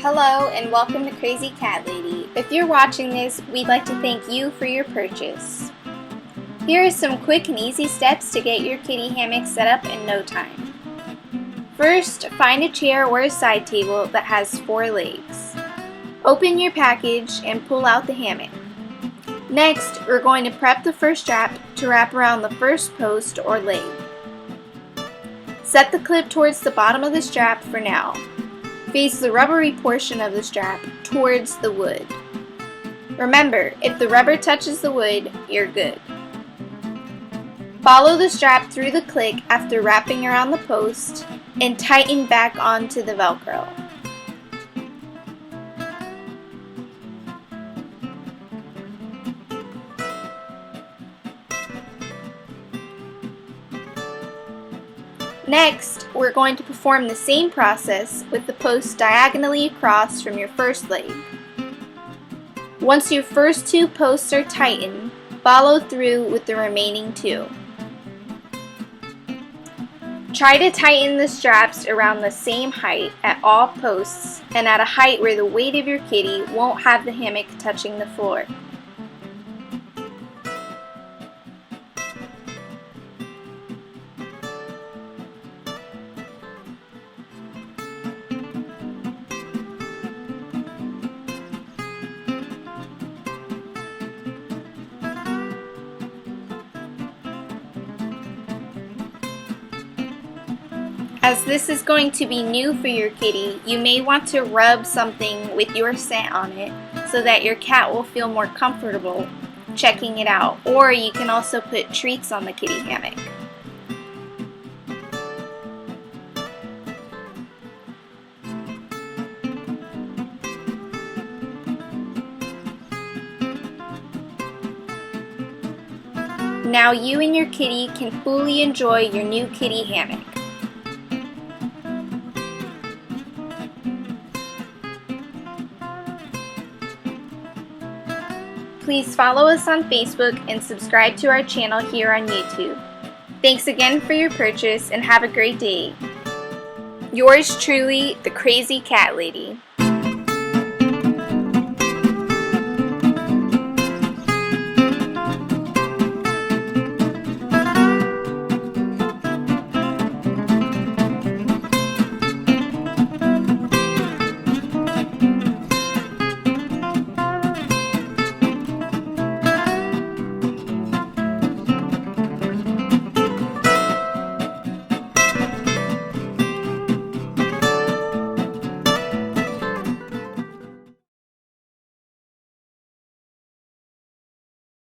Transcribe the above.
Hello and welcome to Crazy Cat Lady. If you're watching this, we'd like to thank you for your purchase. Here are some quick and easy steps to get your kitty hammock set up in no time. First, find a chair or a side table that has 4 legs. Open your package and pull out the hammock. Next, we're going to prep the first strap to wrap around the first post or leg. Set the clip towards the bottom of the strap for now. Face the rubbery portion of the strap towards the wood. Remember, if the rubber touches the wood, you're good. Follow the strap through the click after wrapping around the post and tighten back onto the Velcro. Next, we're going to perform the same process with the post diagonally across from your first leg. Once your first 2 posts are tightened, follow through with the remaining 2. Try to tighten the straps around the same height at all posts and at a height where the weight of your kitty won't have the hammock touching the floor. As this is going to be new for your kitty, you may want to rub something with your scent on it so that your cat will feel more comfortable checking it out. Or you can also put treats on the kitty hammock. Now you and your kitty can fully enjoy your new kitty hammock. Please follow us on Facebook and subscribe to our channel here on YouTube. Thanks again for your purchase and have a great day. Yours truly, the Crazy Cat Lady.